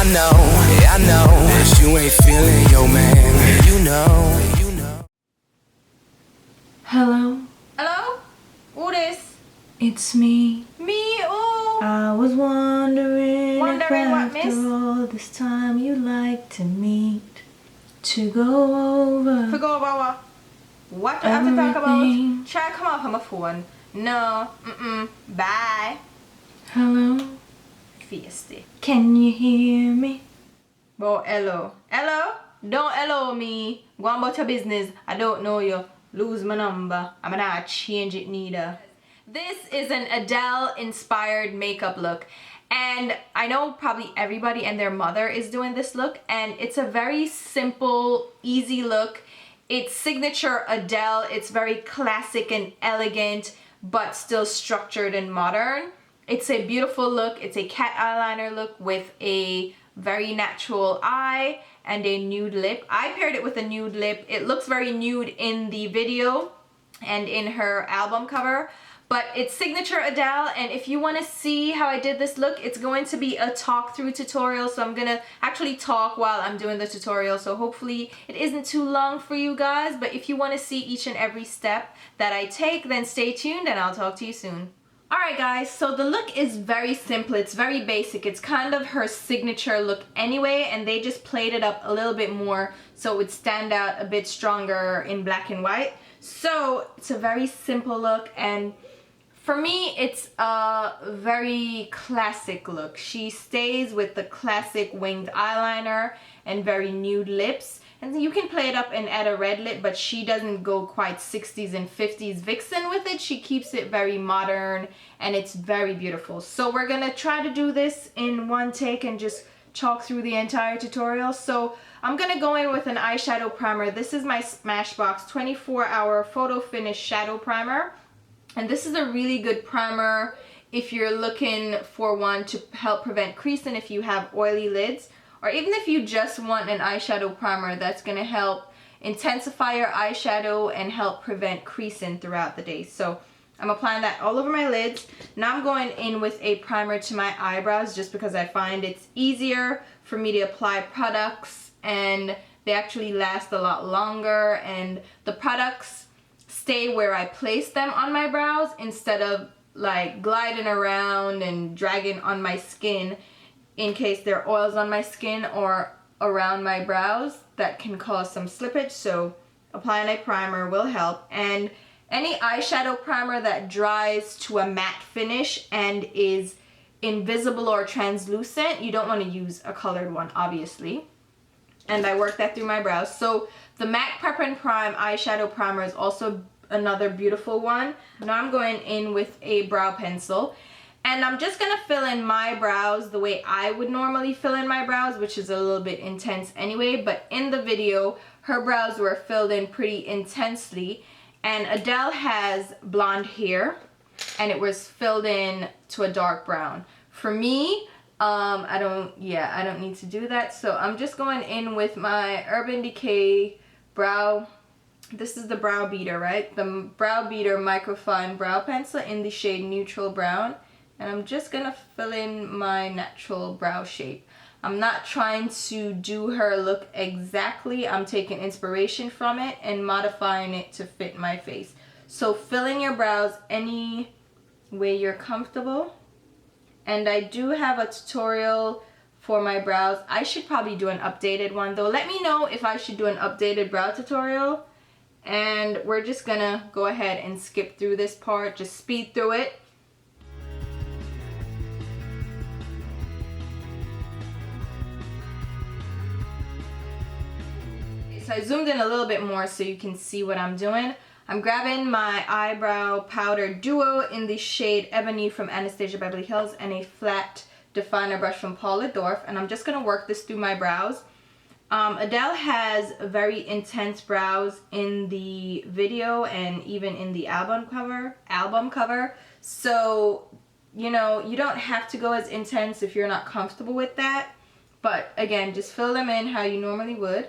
I know that you ain't feeling your man. You know. Hello? Hello? Who this? It's me. Me? Oh. I was wondering if what, miss? after all this time you'd like to meet, to go over. To go over what? What do I have to talk about? Try to come off on my phone. No. Bye. Hello? Feisty. Can you hear me? Well, hello. Hello? Don't hello me. Go on about your business. I don't know you. Lose my number. I'm gonna change it neither. This is an Adele inspired makeup look. And I know probably everybody and their mother is doing this look. And it's a very simple, easy look. It's signature Adele. It's very classic and elegant, but still structured and modern. It's a beautiful look. It's a cat eyeliner look with a very natural eye and a nude lip. I paired it with a nude lip. It looks very nude in the video and in her album cover, but it's signature Adele. And if you want to see how I did this look, it's going to be a talk through tutorial. So I'm gonna actually talk while I'm doing the tutorial, so hopefully it isn't too long for you guys. But if you want to see each and every step that I take, then stay tuned and I'll talk to you soon. Alright guys, so the look is very simple. It's very basic. It's kind of her signature look anyway, and they just played it up a little bit more so it would stand out a bit stronger in black and white. So it's a very simple look, and for me it's a very classic look. She stays with the classic winged eyeliner and very nude lips. And you can play it up and add a red lip, but she doesn't go quite 60s and 50s vixen with it. She keeps it very modern, and it's very beautiful. So we're gonna try to do this in one take and just chalk through the entire tutorial. So I'm gonna go in with an eyeshadow primer. This is my Smashbox 24-hour photo finish shadow primer. And this is a really good primer if you're looking for one to help prevent creasing if you have oily lids. Or even if you just want an eyeshadow primer that's going to help intensify your eyeshadow and help prevent creasing throughout the day. So I'm applying that all over my lids. Now I'm going in with a primer to my eyebrows just because I find it's easier for me to apply products and they actually last a lot longer, and the products stay where I place them on my brows instead of like gliding around and dragging on my skin in case there are oils on my skin or around my brows that can cause some slippage. So applying a primer will help. And any eyeshadow primer that dries to a matte finish and is invisible or translucent, you don't want to use a colored one, obviously. And I work that through my brows. So the MAC Prep and Prime eyeshadow primer is also another beautiful one. Now I'm going in with a brow pencil. And I'm just gonna fill in my brows the way I would normally fill in my brows, which is a little bit intense anyway, but in the video, her brows were filled in pretty intensely. And Adele has blonde hair, and it was filled in to a dark brown. For me, I don't need to do that, so I'm just going in with my Urban Decay brow. This is the brow beater, right? The brow beater microfine brow pencil in the shade Neutral Brown. And I'm just gonna fill in my natural brow shape. I'm not trying to do her look exactly. I'm taking inspiration from it and modifying it to fit my face. So fill in your brows any way you're comfortable. And I do have a tutorial for my brows. I should probably do an updated one though. Let me know if I should do an updated brow tutorial. And we're just gonna go ahead and skip through this part, just speed through it. So I zoomed in a little bit more so you can see what I'm doing. I'm grabbing my eyebrow powder duo in the shade Ebony from Anastasia Beverly Hills and a flat definer brush from Paula, and I'm just going to work this through my brows. Adele has very intense brows in the video and even in the album cover. So, you know, you don't have to go as intense if you're not comfortable with that. But again, just fill them in how you normally would.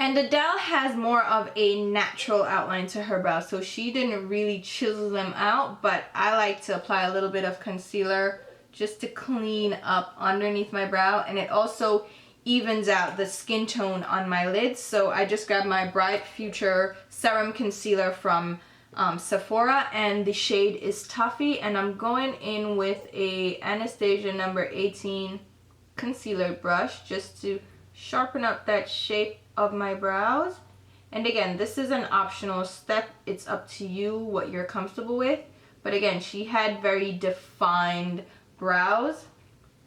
And Adele has more of a natural outline to her brows, so she didn't really chisel them out, but I like to apply a little bit of concealer just to clean up underneath my brow, and it also evens out the skin tone on my lids. So I just grabbed my Bright Future Serum Concealer from Sephora, and the shade is Toffee, and I'm going in with a Anastasia number 18 concealer brush just to sharpen up that shape of my brows. And again, this is an optional step. It's up to you what you're comfortable with. But again, she had very defined brows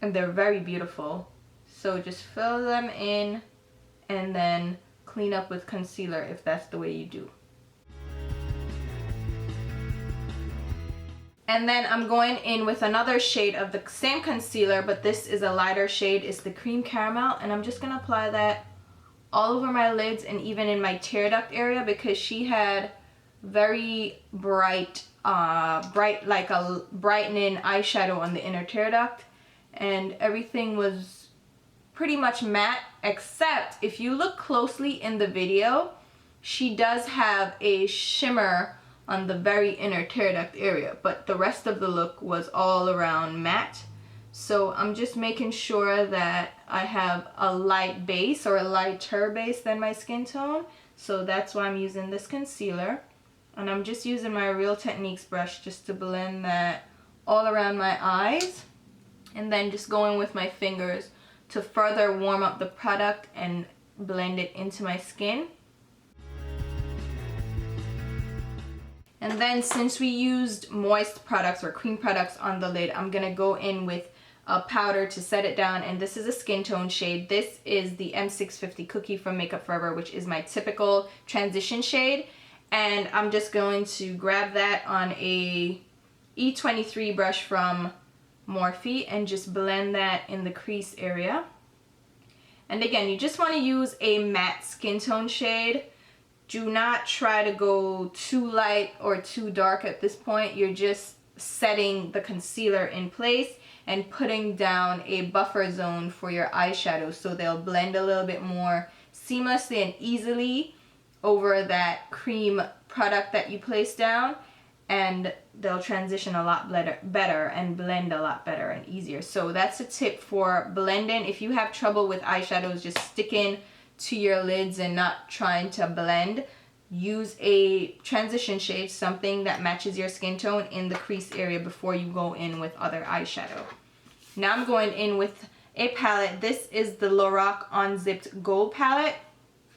and they're very beautiful. So just fill them in and then clean up with concealer if that's the way you do. And then I'm going in with another shade of the same concealer, but this is a lighter shade. It's the Cream Caramel, and I'm just gonna apply that all over my lids and even in my tear duct area, because she had very bright, like a brightening eyeshadow on the inner tear duct, and everything was pretty much matte, except if you look closely in the video, she does have a shimmer on the very inner tear duct area, but the rest of the look was all around matte. So I'm just making sure that I have a light base or a lighter base than my skin tone. So that's why I'm using this concealer. And I'm just using my Real Techniques brush just to blend that all around my eyes. And then just going with my fingers to further warm up the product and blend it into my skin. And then since we used moist products or cream products on the lid, I'm gonna go in with a powder to set it down, and this is a skin tone shade. This is the M650 Cookie from Makeup Forever, which is my typical transition shade. And I'm just going to grab that on a E23 brush from Morphe and just blend that in the crease area. And again, you just wanna use a matte skin tone shade. Do not try to go too light or too dark at this point. You're just setting the concealer in place and putting down a buffer zone for your eyeshadows so they'll blend a little bit more seamlessly and easily over that cream product that you place down, and they'll transition a lot better and blend a lot better and easier. So that's a tip for blending. If you have trouble with eyeshadows just sticking to your lids and not trying to blend, use a transition shade, something that matches your skin tone in the crease area before you go in with other eyeshadow. Now I'm going in with a palette. This is the Lorac Unzipped Gold palette,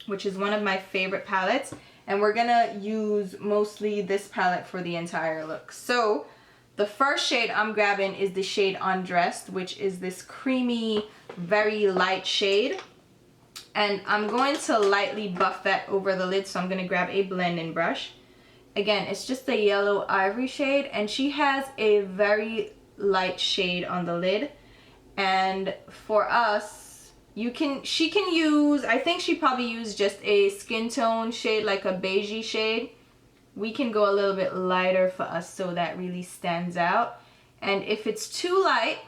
which is one of my favorite palettes, and we're gonna use mostly this palette for the entire look. So the first shade I'm grabbing is the shade Undressed, which is this creamy, very light shade. And I'm going to lightly buff that over the lid, so I'm going to grab a blending brush. Again, it's just a yellow ivory shade, and she has a very light shade on the lid. And for us, she can use, I think she probably used just a skin tone shade, like a beigey shade. We can go a little bit lighter for us so that really stands out. And if it's too light,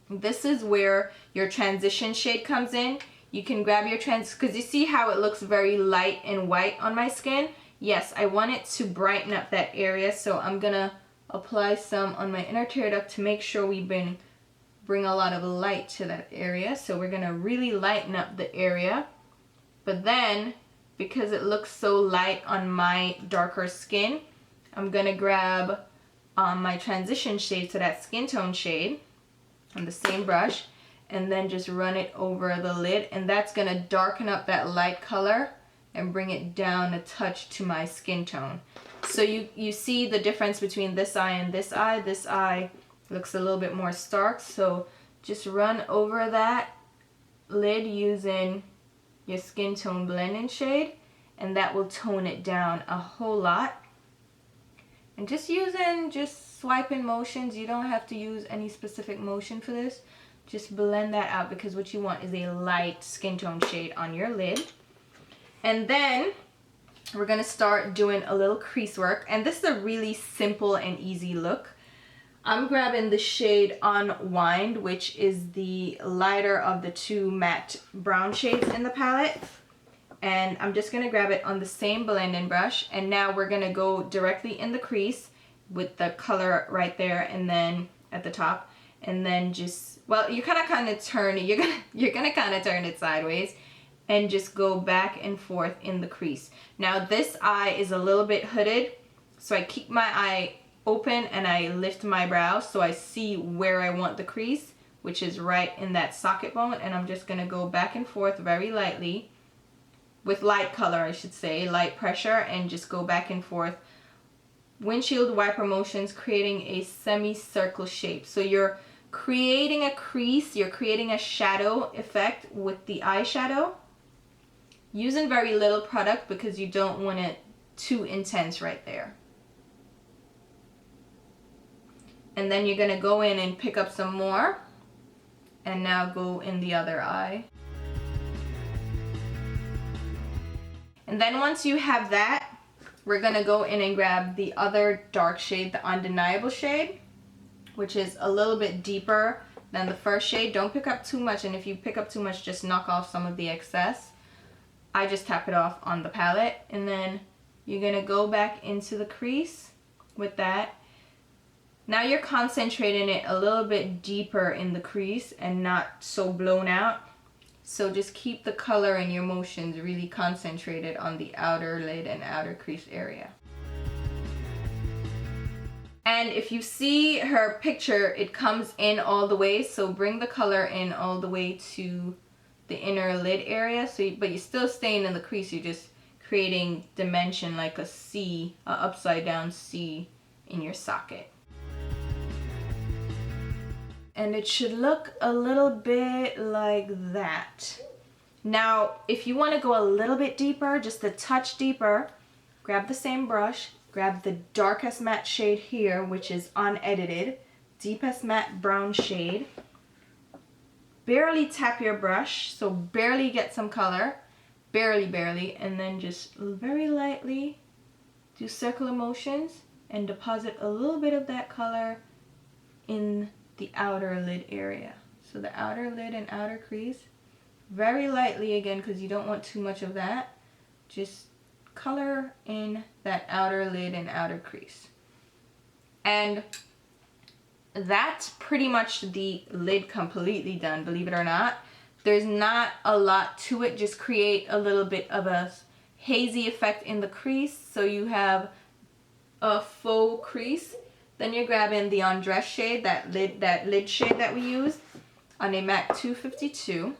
this is where your transition shade comes in. You can grab your because you see how it looks very light and white on my skin? Yes, I want it to brighten up that area, so I'm gonna apply some on my inner tear duct to make sure we bring a lot of light to that area. So we're gonna really lighten up the area. But then, because it looks so light on my darker skin, I'm gonna grab my transition shade, so that skin tone shade, on the same brush, and then just run it over the lid, and that's gonna darken up that light color and bring it down a touch to my skin tone. So you see the difference between this eye and this eye. This eye looks a little bit more stark, so just run over that lid using your skin tone blending shade, and that will tone it down a whole lot. And just swiping motions. You don't have to use any specific motion for this. Just blend that out, because what you want is a light skin tone shade on your lid. And then we're gonna start doing a little crease work, and this is a really simple and easy look. I'm grabbing the shade Unwind, which is the lighter of the two matte brown shades in the palette. and I'm just gonna grab it on the same blending brush, and now we're gonna go directly in the crease with the color right there and then at the top, and then just, well, you kind of turn it, you're gonna kind of turn it sideways and just go back and forth in the crease. Now this eye is a little bit hooded, so I keep my eye open and I lift my brow so I see where I want the crease, which is right in that socket bone, and I'm just gonna go back and forth very lightly with light color, I should say, light pressure, and just go back and forth, windshield wiper motions, creating a semicircle shape. So you're creating a crease, you're creating a shadow effect with the eyeshadow, using very little product because you don't want it too intense right there. And then you're gonna go in and pick up some more, and now go in the other eye. And then once you have that, we're gonna go in and grab the other dark shade, the Undeniable shade, which is a little bit deeper than the first shade. Don't pick up too much, and if you pick up too much, just knock off some of the excess. I just tap it off on the palette, and then you're gonna go back into the crease with that. Now you're concentrating it a little bit deeper in the crease and not so blown out. So just keep the color and your motions really concentrated on the outer lid and outer crease area. And if you see her picture, it comes in all the way, so bring the color in all the way to the inner lid area. So, but you're still staying in the crease, you're just creating dimension like a C, an upside down C in your socket. And it should look a little bit like that. Now, if you want to go a little bit deeper, just a touch deeper, grab the same brush, grab the darkest matte shade here, which is Unedited, deepest matte brown shade. Barely tap your brush, so barely get some color, barely, and then just very lightly do circular motions and deposit a little bit of that color in the outer lid area. So the outer lid and outer crease, very lightly again, because you don't want too much of that. Just color in that outer lid and outer crease. And that's pretty much the lid completely done, believe it or not. There's not a lot to it, just create a little bit of a hazy effect in the crease so you have a faux crease. Then you're grabbing the Undressed shade, that lid shade that we used on a MAC 252.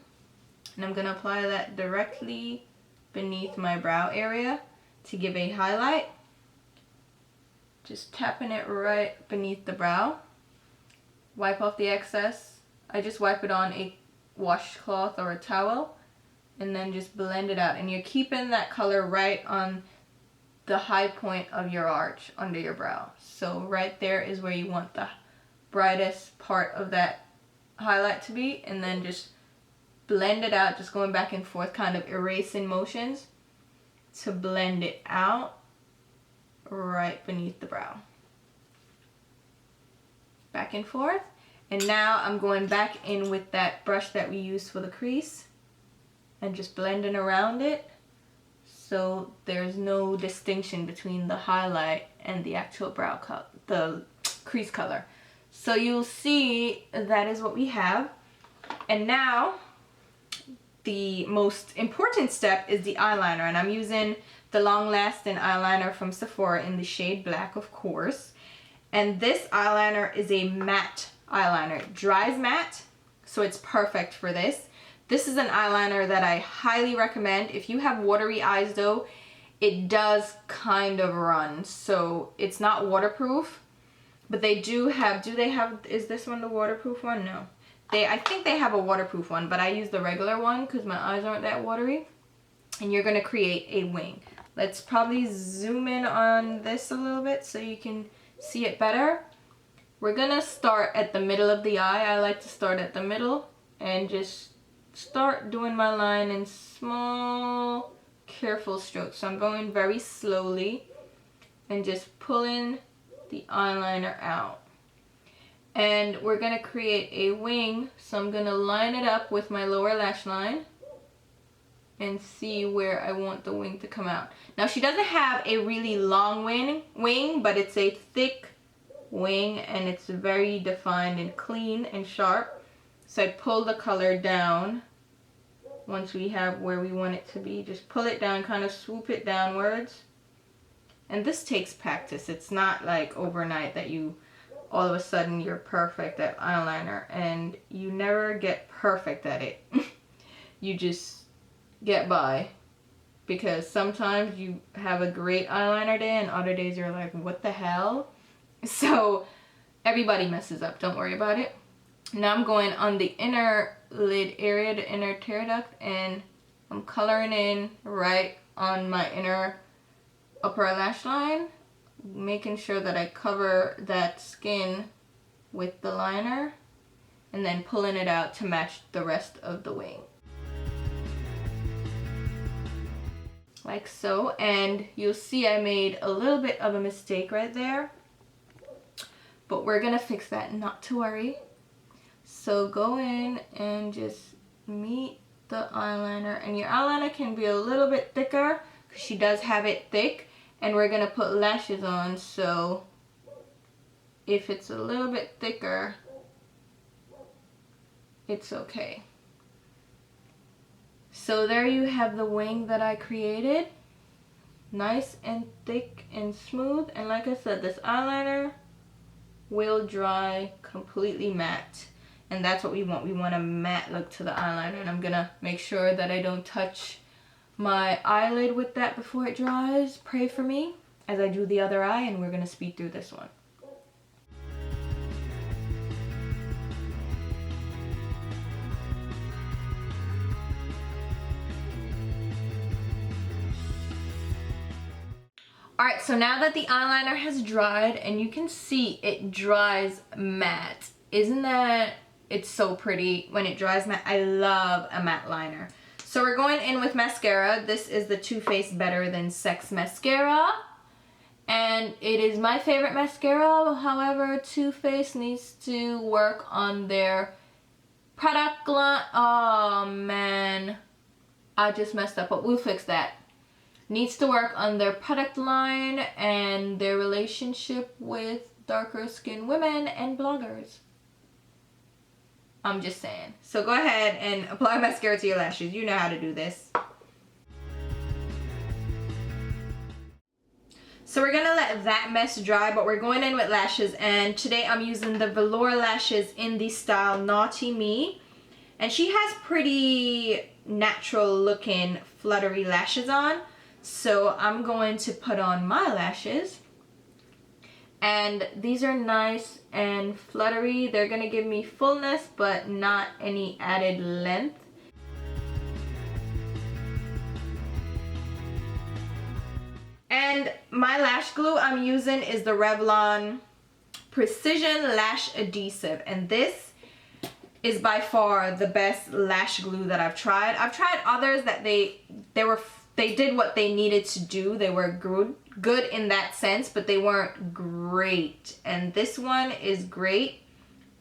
And I'm gonna apply that directly beneath my brow area to give a highlight. Just tapping it right beneath the brow. Wipe off the excess. I just wipe it on a washcloth or a towel and then just blend it out. And you're keeping that color right on the high point of your arch under your brow. So right there is where you want the brightest part of that highlight to be, and then just blend it out, just going back and forth, kind of erasing motions to blend it out right beneath the brow. Back and forth. And now I'm going back in with that brush that we used for the crease and just blending around it, so there's no distinction between the highlight and the actual brow color, the crease color. So you'll see that is what we have. And now the most important step is the eyeliner, and I'm using the long lasting eyeliner from Sephora in the shade Black, of course. And this eyeliner is a matte eyeliner. It dries matte, so it's perfect for this. This is an eyeliner that I highly recommend. If you have watery eyes though, it does kind of run, so it's not waterproof, but they do have, is this one the waterproof one? No. I think they have a waterproof one, but I use the regular one because my eyes aren't that watery. And you're gonna create a wing. Let's probably zoom in on this a little bit so you can see it better. We're gonna start at the middle of the eye. I like to start at the middle and just start doing my line in small, careful strokes. So I'm going very slowly and just pulling the eyeliner out. And we're gonna create a wing, so I'm gonna line it up with my lower lash line and see where I want the wing to come out. Now she doesn't have a really long wing, but it's a thick wing and it's very defined and clean and sharp. So I pull the color down once we have where we want it to be. Just pull it down, kind of swoop it downwards. And this takes practice. It's not like overnight that you all of a sudden you're perfect at eyeliner, and you never get perfect at it. You just get by, because sometimes you have a great eyeliner day and other days you're like, what the hell? So everybody messes up, don't worry about it. Now I'm going on the inner lid area, the inner tear duct, and I'm coloring in right on my inner upper lash line, making sure that I cover that skin with the liner and then pulling it out to match the rest of the wing. Like so. And you'll see I made a little bit of a mistake right there, but we're gonna fix that, not to worry. So go in and just meet the eyeliner, and your eyeliner can be a little bit thicker because she does have it thick, and we're gonna put lashes on, so if it's a little bit thicker, it's okay. So there you have the wing that I created, nice and thick and smooth. And like I said, this eyeliner will dry completely matte, and that's what we want. We want a matte look to the eyeliner, and I'm gonna make sure that I don't touch my eyelid with that before it dries. Pray for me as I do the other eye, and we're gonna speed through this one. Alright, so now that the eyeliner has dried, and you can see it dries matte. Isn't that, it's so pretty when it dries matte. I love a matte liner. So we're going in with mascara. This is the Too Faced Better Than Sex mascara, and it is my favorite mascara. However, Too Faced needs to work on their product line. Oh man, I just messed up, but we'll fix that. Needs to work on their product line and their relationship with darker skinned women and bloggers. I'm just saying. So go ahead and apply mascara to your lashes. You know how to do this. So we're gonna let that mess dry, but we're going in with lashes, and today I'm using the Velour lashes in the style Naughty Me. And she has pretty natural looking fluttery lashes on. So I'm going to put on my lashes, and these are nice and fluttery. They're gonna give me fullness but not any added length. And my lash glue I'm using is the Revlon Precision Lash Adhesive, and this is by far the best lash glue that I've tried. I've tried others that they did what they needed to do. They were good in that sense, but they weren't great. And this one is great.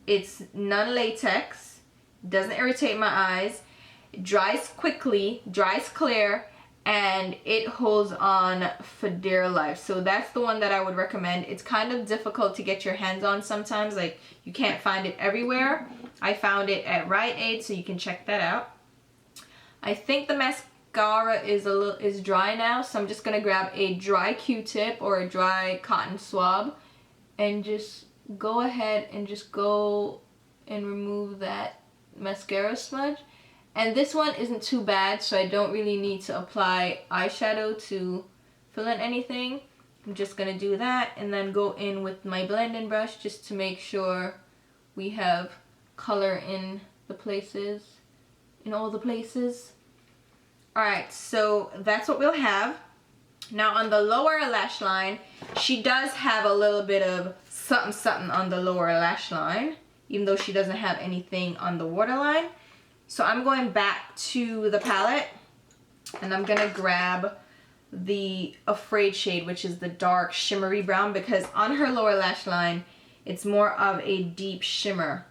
It's non-latex, doesn't irritate my eyes, it dries quickly, dries clear, and it holds on for dear life. So that's the one that I would recommend. It's kind of difficult to get your hands on sometimes, like you can't find it everywhere. I found it at Rite Aid, so you can check that out. I think the mascara is dry now, so I'm just gonna grab a dry Q-tip or a dry cotton swab and just go ahead and just go and remove that mascara smudge. And this one isn't too bad, so I don't really need to apply eyeshadow to fill in anything. I'm just gonna do that and then go in with my blending brush just to make sure we have color in the places, in all the places. Alright, so that's what we'll have. Now on the lower lash line, she does have a little bit of something on the lower lash line, even though she doesn't have anything on the waterline. So I'm going back to the palette, and I'm gonna grab the Afraid shade, which is the dark shimmery brown, because on her lower lash line, it's more of a deep shimmer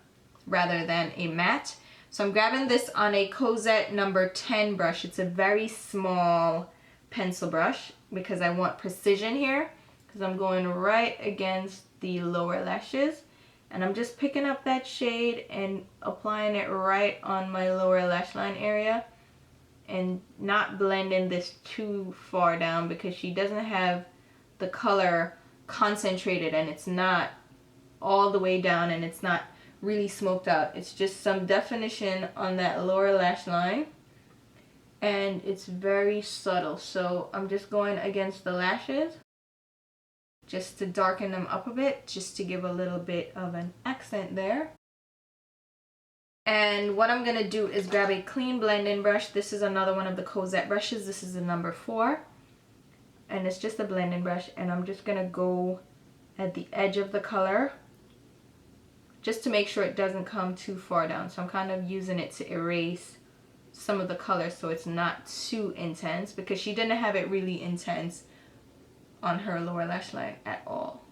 rather than a matte. So I'm grabbing this on a Cosette number 10 brush. It's a very small pencil brush because I want precision here, because I'm going right against the lower lashes. And I'm just picking up that shade and applying it right on my lower lash line area, and not blending this too far down because she doesn't have the color concentrated, and it's not all the way down, and it's not really smoked out. It's just some definition on that lower lash line, and it's very subtle. So I'm just going against the lashes just to darken them up a bit, just to give a little bit of an accent there. And what I'm gonna do is grab a clean blending brush. This is another one of the Cosette brushes. This is the number 4, and it's just a blending brush, and I'm just gonna go at the edge of the color just to make sure it doesn't come too far down. So I'm kind of using it to erase some of the color so it's not too intense, because she didn't have it really intense on her lower lash line at all.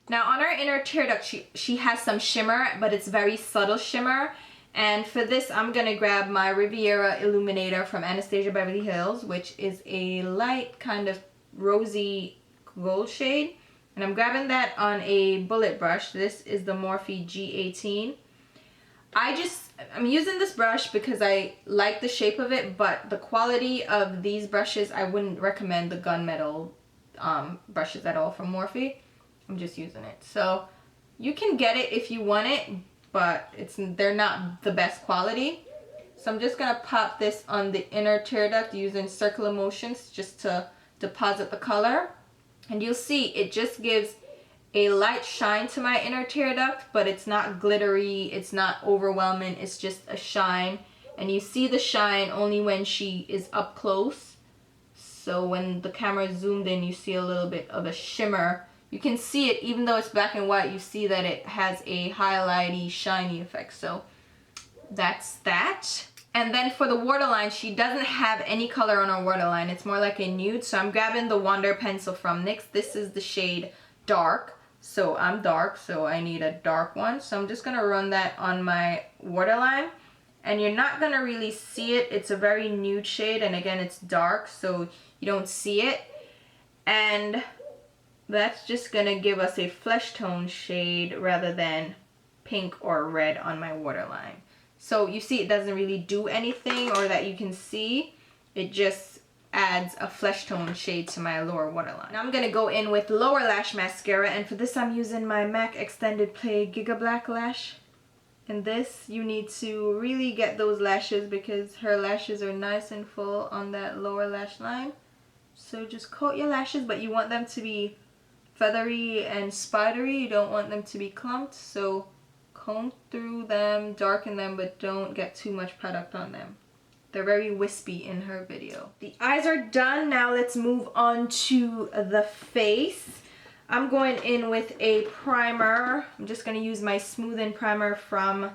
Now on her inner tear duct, she has some shimmer, but it's very subtle shimmer. And for this, I'm gonna grab my Riviera Illuminator from Anastasia Beverly Hills, which is a light kind of rosy gold shade. And I'm grabbing that on a bullet brush. This is the Morphe E18. I'm using this brush because I like the shape of it, but the quality of these brushes, I wouldn't recommend the gunmetal brushes at all from Morphe. I'm just using it. So you can get it if you want it, but they're not the best quality. So I'm just gonna pop this on the inner tear duct using circular motions just to deposit the color. And you'll see it just gives a light shine to my inner tear duct, but it's not glittery, it's not overwhelming, it's just a shine. And you see the shine only when she is up close. So when the camera is zoomed in, you see a little bit of a shimmer. You can see it, even though it's black and white, you see that it has a highlighty, shiny effect. So that's that. And then for the waterline, she doesn't have any color on her waterline. It's more like a nude. So I'm grabbing the Wonder pencil from NYX. This is the shade Dark. So I'm dark, so I need a dark one. So I'm just gonna run that on my waterline. And you're not gonna really see it. It's a very nude shade, and again, it's dark, so you don't see it. And that's just gonna give us a flesh tone shade rather than pink or red on my waterline. So you see it doesn't really do anything, or that you can see. It just adds a flesh tone shade to my lower waterline. Now I'm gonna go in with lower lash mascara, and for this I'm using my MAC Extended Play Giga Black Lash. And this, you need to really get those lashes because her lashes are nice and full on that lower lash line. So just coat your lashes, but you want them to be feathery and spidery. You don't want them to be clumped, so comb through them, darken them, but don't get too much product on them. They're very wispy in her video. The eyes are done. Now let's move on to the face. I'm going in with a primer. I'm just going to use my smoothing primer from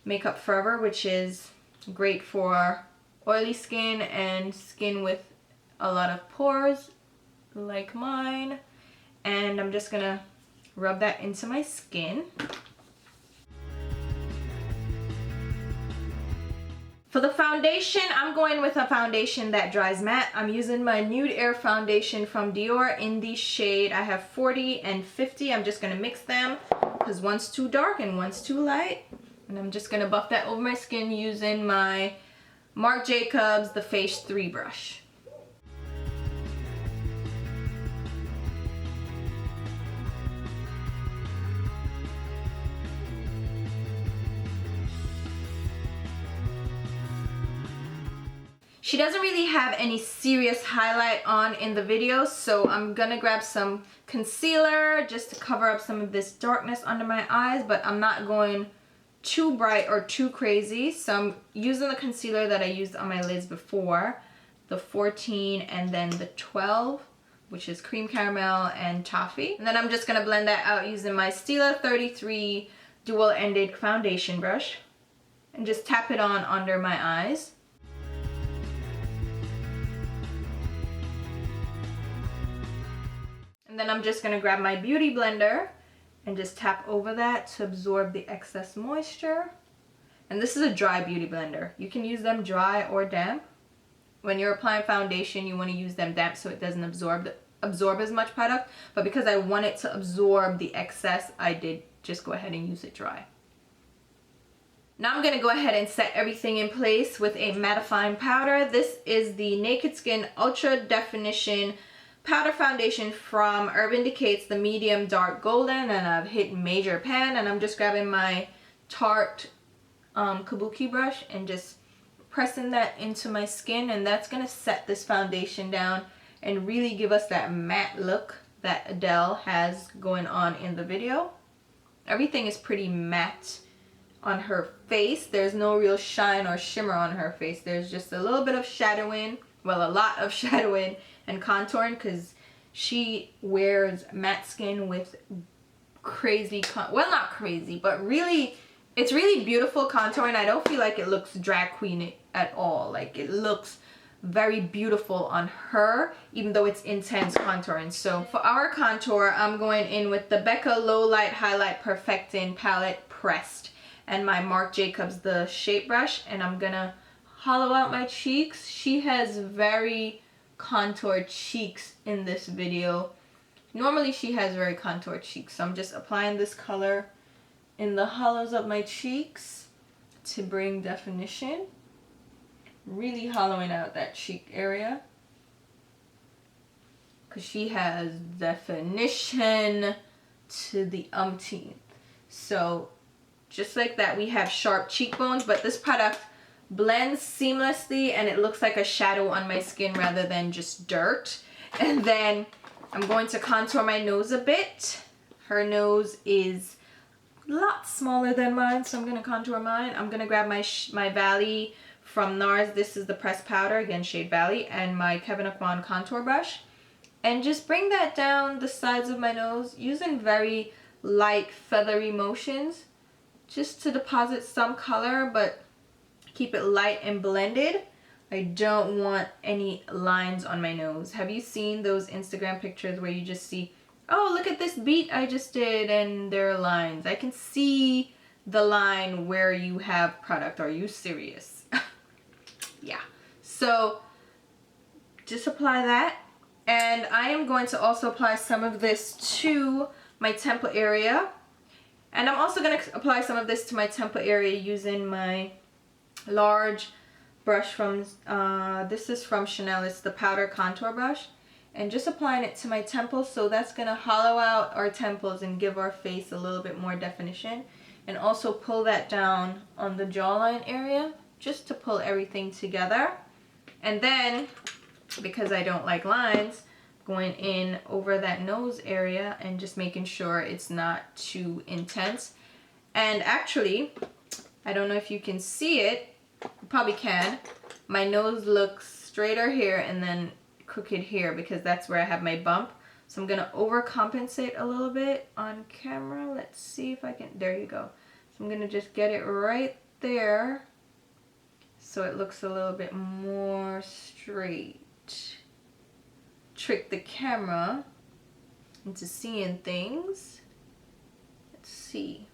Makeup Forever, which is great for oily skin and skin with a lot of pores like mine. And I'm just going to rub that into my skin. For the foundation, I'm going with a foundation that dries matte. I'm using my Nude Air foundation from Dior in the shade. I have 40 and 50. I'm just gonna mix them because one's too dark and one's too light. And I'm just gonna buff that over my skin using my Marc Jacobs The Face 3 brush. She doesn't really have any serious highlight on in the video, so I'm gonna grab some concealer just to cover up some of this darkness under my eyes, but I'm not going too bright or too crazy. So I'm using the concealer that I used on my lids before, the 14 and then the 12, which is Cream Caramel and Toffee. And then I'm just gonna blend that out using my Stila 33 dual-ended foundation brush and just tap it on under my eyes. And then I'm just gonna grab my beauty blender and just tap over that to absorb the excess moisture. And this is a dry beauty blender. You can use them dry or damp. When you're applying foundation, you want to use them damp so it doesn't absorb as much product. But because I want it to absorb the excess, I did just go ahead and use it dry. Now I'm going to go ahead and set everything in place with a mattifying powder. This is the Naked Skin Ultra Definition Powder Foundation from Urban Decay's, the medium dark golden, and I've hit major pan, and I'm just grabbing my Tarte kabuki brush and just pressing that into my skin, and that's going to set this foundation down and really give us that matte look that Adele has going on in the video. Everything is pretty matte on her face. There's no real shine or shimmer on her face. There's just a little bit of shadowing, well, a lot of shadowing and contouring, because she wears matte skin with crazy, well, not crazy, but really, it's really beautiful contouring. I don't feel like it looks drag queen at all. Like, it looks very beautiful on her, even though it's intense contouring. So for our contour, I'm going in with the Becca Low Light Highlight Perfecting Palette Pressed and my Marc Jacobs the shape brush, and I'm gonna hollow out my cheeks. She has very contoured cheeks in this video. Normally she has very contoured cheeks, so I'm just applying this color in the hollows of my cheeks to bring definition. Really hollowing out that cheek area, because she has definition to the umpteenth. So just like that, we have sharp cheekbones, but this product blends seamlessly and it looks like a shadow on my skin rather than just dirt. And then I'm going to contour my nose a bit. Her nose is a lot smaller than mine, so I'm going to contour mine. I'm going to grab my Valley from NARS. This is the pressed powder, again shade Valley, and my Kevyn Aucoin contour brush, and just bring that down the sides of my nose using very light feathery motions just to deposit some color, but keep it light and blended. I don't want any lines on my nose. Have you seen those Instagram pictures where you just see, oh, look at this beat I just did and there are lines? I can see the line where you have product. Are you serious? Yeah. So just apply that. And I am going to also apply some of this to my temple area. And I'm also going to apply some of this to my temple area using my large brush from, this is from Chanel, it's the powder contour brush. And just applying it to my temples, so that's going to hollow out our temples and give our face a little bit more definition. And also pull that down on the jawline area, just to pull everything together. And then, because I don't like lines, going in over that nose area and just making sure it's not too intense. And actually, I don't know if you can see it, you probably can, my nose looks straighter here and then crooked here because that's where I have my bump. So I'm gonna overcompensate a little bit on camera. Let's see if I can, there you go. So I'm gonna just get it right there so it looks a little bit more straight. Trick the camera into seeing things. Let's see.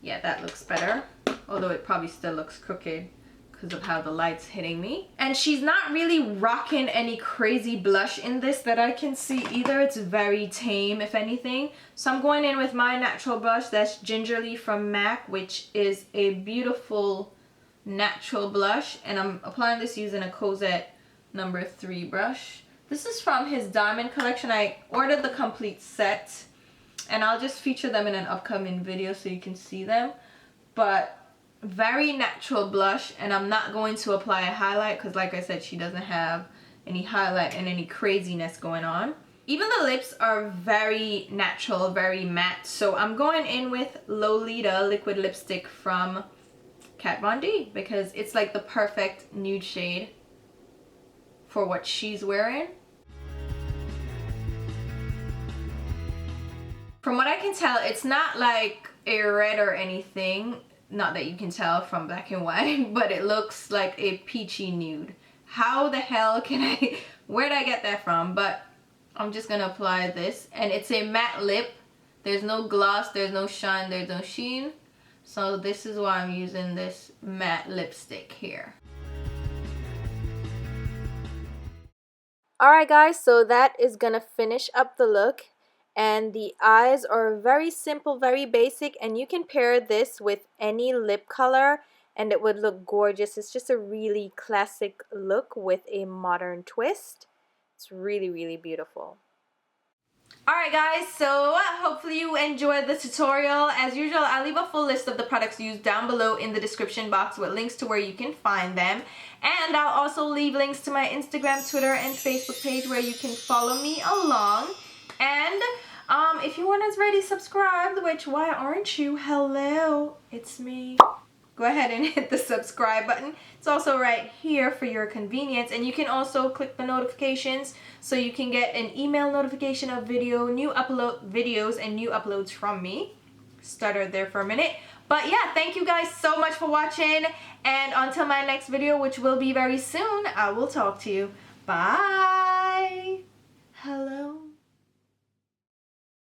Yeah, that looks better, although it probably still looks crooked because of how the light's hitting me. And she's not really rocking any crazy blush in this that I can see either. It's very tame, if anything. So I'm going in with my natural blush, that's Gingerly from MAC, which is a beautiful natural blush, and I'm applying this using a Cosette number 3 brush. This is from his diamond collection. I ordered the complete set, and I'll just feature them in an upcoming video so you can see them. But very natural blush, and I'm not going to apply a highlight because, like I said, she doesn't have any highlight and any craziness going on. Even the lips are very natural, very matte. So I'm going in with Lolita liquid lipstick from Kat Von D because it's like the perfect nude shade for what she's wearing. From what I can tell, it's not like a red or anything. Not that you can tell from black and white, but it looks like a peachy nude. How the hell can I, where did I get that from? But I'm just gonna apply this, and it's a matte lip. There's no gloss, there's no shine, there's no sheen. So this is why I'm using this matte lipstick here. Alright guys, so that is gonna finish up the look. And the eyes are very simple, very basic, and you can pair this with any lip color and it would look gorgeous. It's just a really classic look with a modern twist. It's really, really beautiful. Alright guys, so hopefully you enjoyed the tutorial. As usual, I'll leave a full list of the products used down below in the description box with links to where you can find them. And I'll also leave links to my Instagram, Twitter, and Facebook page where you can follow me along. And if you weren't already subscribed, which why aren't you? Hello, it's me. Go ahead and hit the subscribe button. It's also right here for your convenience, and you can also click the notifications so you can get an email notification of new videos and new uploads from me. Stuttered there for a minute. But yeah, thank you guys so much for watching, and until my next video, which will be very soon, I will talk to you. Bye.